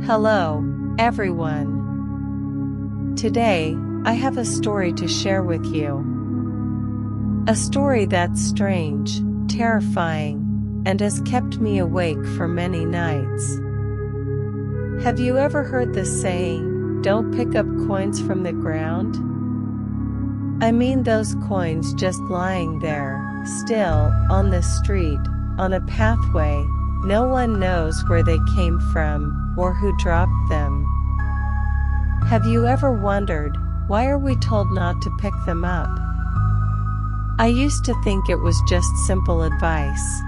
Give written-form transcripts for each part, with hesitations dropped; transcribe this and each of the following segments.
Hello, everyone. Today, I have a story to share with you. A story that's strange, terrifying, and has kept me awake for many nights. Have you ever heard the saying, "Don't pick up coins from the ground"? I mean those coins just lying there, still, on the street, on a pathway. No one knows where they came from, or who dropped them. Have you ever wondered, why are we told not to pick them up? I used to think it was just simple advice.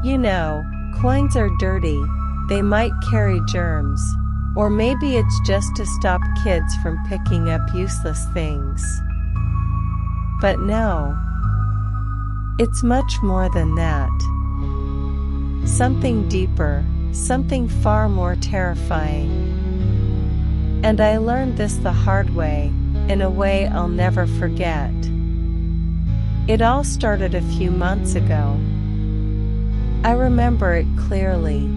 You know, coins are dirty, they might carry germs, or maybe it's just to stop kids from picking up useless things. But no, it's much more than that. Something deeper, something far more terrifying. And I learned this the hard way, in a way I'll never forget. It all started a few months ago. I remember it clearly.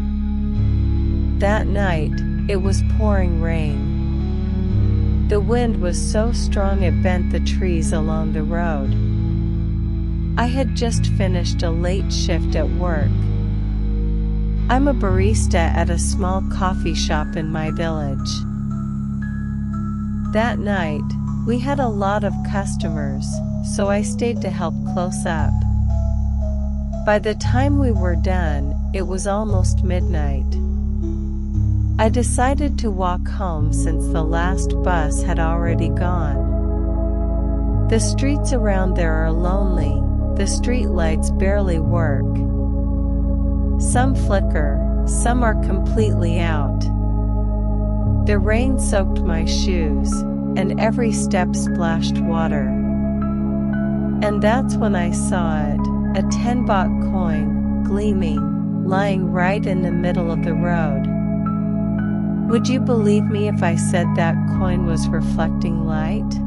That night, it was pouring rain. The wind was so strong it bent the trees along the road. I had just finished a late shift at work. I'm a barista at a small coffee shop in my village. That night, we had a lot of customers, so I stayed to help close up. By the time we were done, it was almost midnight. I decided to walk home since the last bus had already gone. The streets around there are lonely, the streetlights barely work. Some flicker, some are completely out. The rain soaked my shoes, and every step splashed water. And that's when I saw it, a 10-baht coin, gleaming, lying right in the middle of the road. Would you believe me if I said that coin was reflecting light?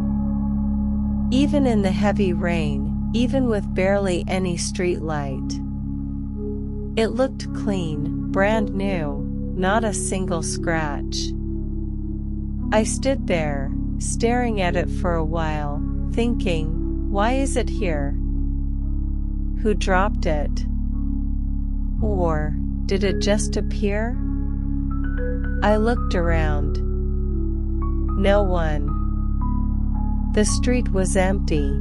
Even in the heavy rain, even with barely any street light. It looked clean, brand new, not a single scratch. I stood there, staring at it for a while, thinking, why is it here? Who dropped it? Or, did it just appear? I looked around. No one. The street was empty.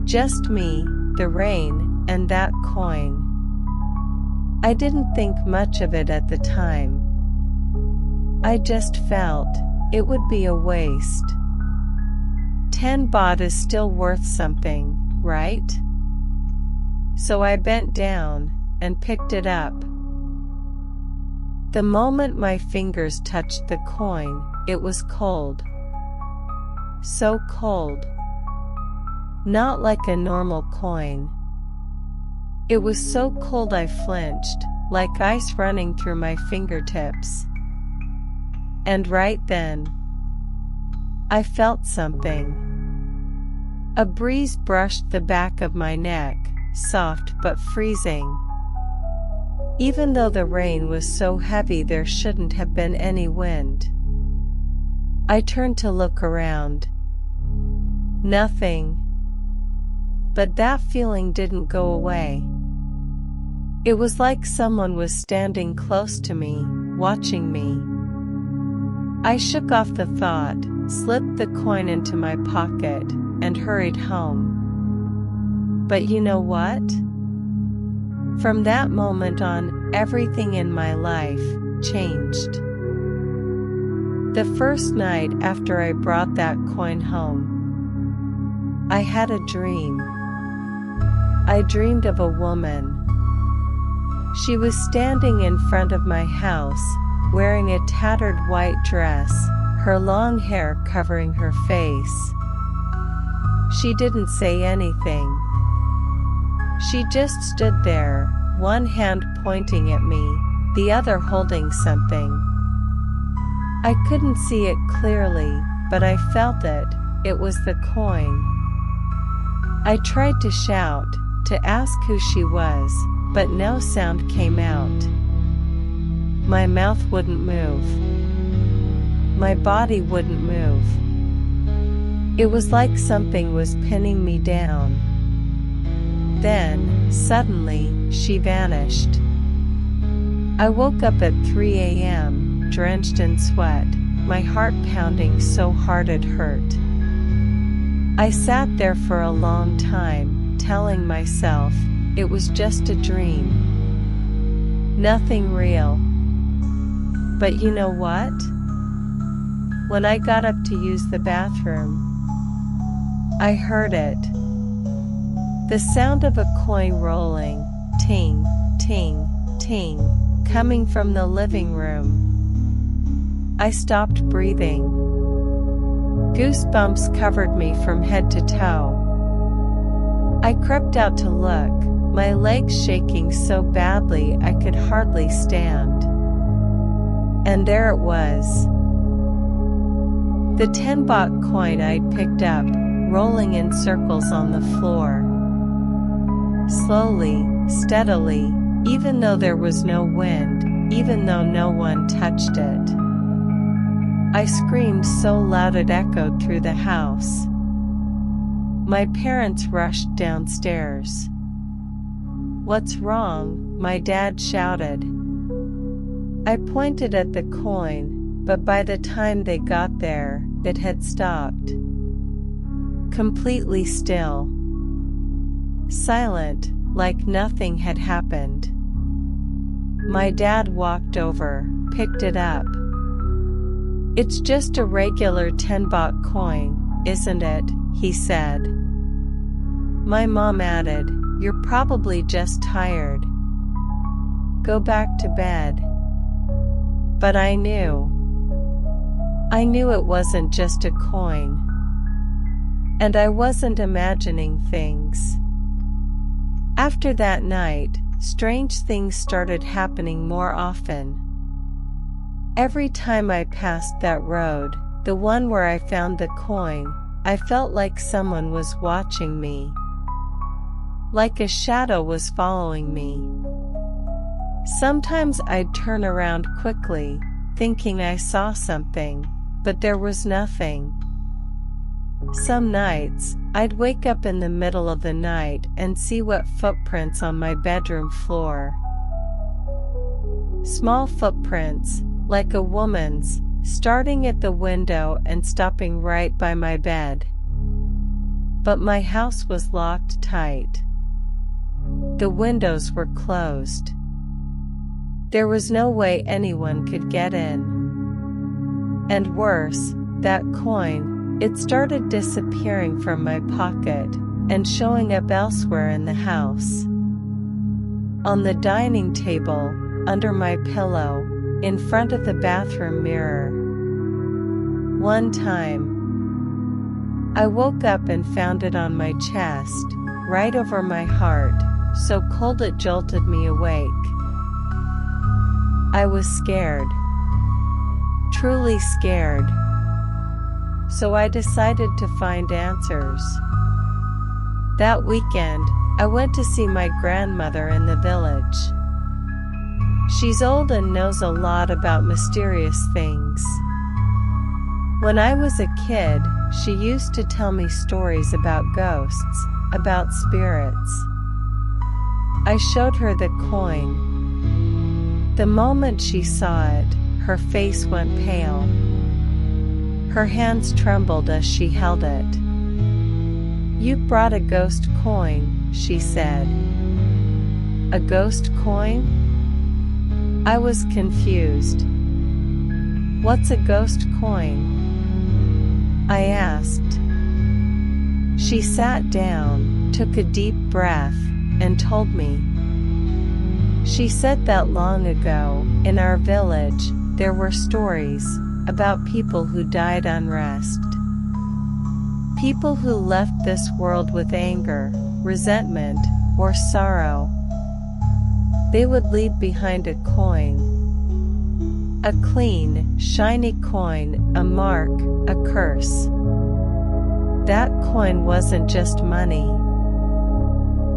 Just me, the rain, and that coin. I didn't think much of it at the time. I just felt it would be a waste. 10 baht is still worth something, right? So I bent down and picked it up. The moment my fingers touched the coin, it was cold. So cold. Not like a normal coin. It was so cold I flinched, like ice running through my fingertips. And right then, I felt something. A breeze brushed the back of my neck, soft but freezing. Even though the rain was so heavy there shouldn't have been any wind. I turned to look around. Nothing. But that feeling didn't go away. It was like someone was standing close to me, watching me. I shook off the thought, slipped the coin into my pocket, and hurried home. But you know what? From that moment on, everything in my life changed. The first night after I brought that coin home, I had a dream. I dreamed of a woman. She was standing in front of my house, wearing a tattered white dress, her long hair covering her face. She didn't say anything. She just stood there, one hand pointing at me, the other holding something. I couldn't see it clearly, but I felt it. It was the coin. I tried to shout, to ask who she was, but no sound came out. my mouth wouldn't move. My body wouldn't move. It was like something was pinning me down. Then, suddenly, she vanished. I woke up at 3 a.m., drenched in sweat, my heart pounding so hard it hurt. I sat there for a long time, telling myself it was just a dream. Nothing real. But you know what? When I got up to use the bathroom, I heard it. The sound of a coin rolling, ting, ting, ting, coming from the living room. I stopped breathing. Goosebumps covered me from head to toe. I crept out to look, my legs shaking so badly I could hardly stand. And there it was. The 10-baht coin I'd picked up, rolling in circles on the floor. Slowly, steadily, even though there was no wind, even though no one touched it. I screamed so loud it echoed through the house. My parents rushed downstairs. "What's wrong?" my dad shouted. I pointed at the coin, but by the time they got there, it had stopped. Completely still. Silent, like nothing had happened. My dad walked over, picked it up. "It's just a regular 10-baht coin, isn't it?" he said. My mom added, "You're probably just tired. Go back to bed." But I knew. I knew it wasn't just a coin. And I wasn't imagining things. After that night, strange things started happening more often. Every time I passed that road, the one where I found the coin, I felt like someone was watching me. Like a shadow was following me. Sometimes I'd turn around quickly, thinking I saw something, but there was nothing. Some nights, I'd wake up in the middle of the night and see wet footprints on my bedroom floor. Small footprints, like a woman's, starting at the window and stopping right by my bed. But my house was locked tight. The windows were closed. There was no way anyone could get in. And worse, that coin, it started disappearing from my pocket and showing up elsewhere in the house. On the dining table, under my pillow, in front of the bathroom mirror. One time, I woke up and found it on my chest, right over my heart, so cold it jolted me awake. I was scared. Truly scared. So I decided to find answers. That weekend, I went to see my grandmother in the village. She's old and knows a lot about mysterious things. When I was a kid, she used to tell me stories about ghosts, about spirits. I showed her the coin. The moment she saw it, her face went pale. Her hands trembled as she held it. "You brought a ghost coin," she said. "A ghost coin?" I was confused. "What's a ghost coin?" I asked. She sat down, took a deep breath, and told me. She said that long ago, in our village, there were stories about people who died unrested. People who left this world with anger, resentment, or sorrow. They would leave behind a coin. A clean, shiny coin, a mark, a curse. That coin wasn't just money.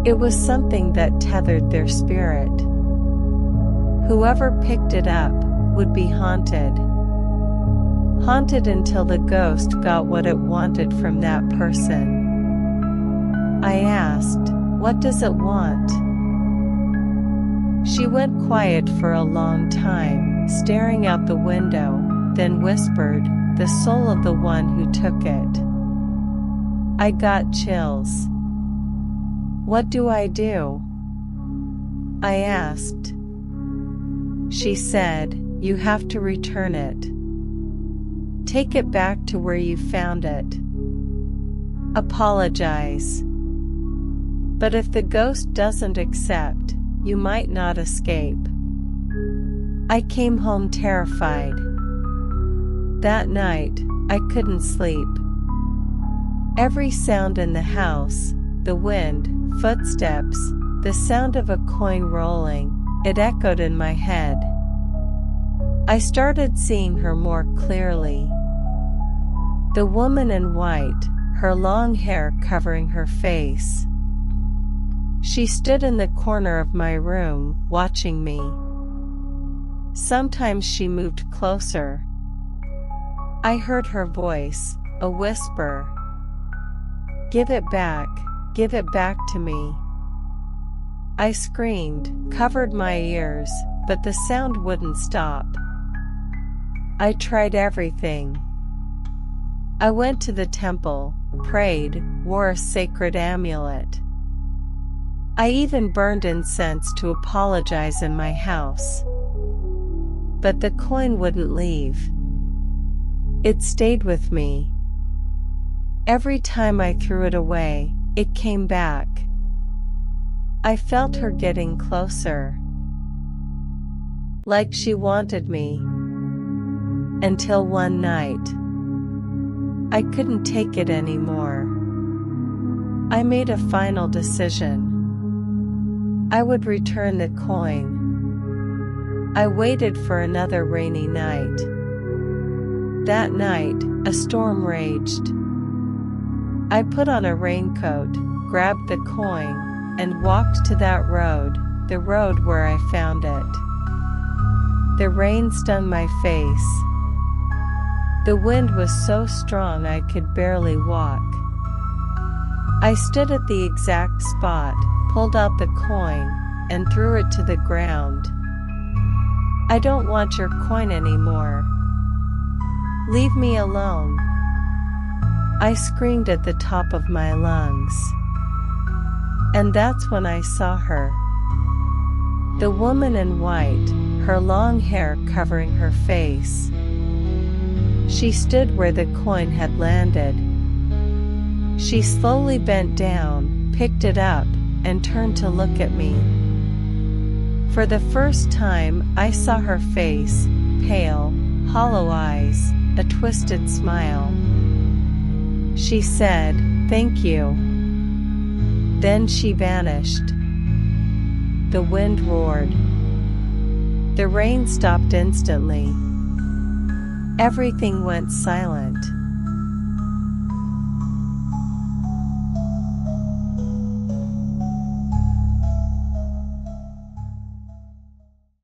It was something that tethered their spirit. Whoever picked it up would be haunted. Haunted until the ghost got what it wanted from that person. I asked, "What does it want?" She went quiet for a long time, staring out the window, then whispered, "The soul of the one who took it." I got chills. "What do I do?" I asked. She said, "You have to return it. Take it back to where you found it. Apologize. But if the ghost doesn't accept, you might not escape." I came home terrified. That night, I couldn't sleep. Every sound in the house, the wind, footsteps, the sound of a coin rolling, it echoed in my head. I started seeing her more clearly. The woman in white, her long hair covering her face. She stood in the corner of my room, watching me. Sometimes she moved closer. I heard her voice, a whisper. Give it back to me." I screamed, covered my ears, but the sound wouldn't stop. I tried everything. I went to the temple, prayed, wore a sacred amulet. I even burned incense to apologize in my house. But the coin wouldn't leave. It stayed with me. Every time I threw it away, it came back. I felt her getting closer. Like she wanted me. Until one night. I couldn't take it anymore. I made a final decision. I would return the coin. I waited for another rainy night. That night, a storm raged. I put on a raincoat, grabbed the coin, and walked to that road, the road where I found it. The rain stung my face. The wind was so strong I could barely walk. I stood at the exact spot, pulled out the coin, and threw it to the ground. "I don't want your coin anymore. Leave me alone." I screamed at the top of my lungs. And that's when I saw her. The woman in white, her long hair covering her face. She stood where the coin had landed. She slowly bent down, picked it up, and turned to look at me. For the first time, I saw her face, pale, hollow eyes, a twisted smile. She said, "Thank you." Then she vanished. The wind roared. The rain stopped instantly. Everything went silent.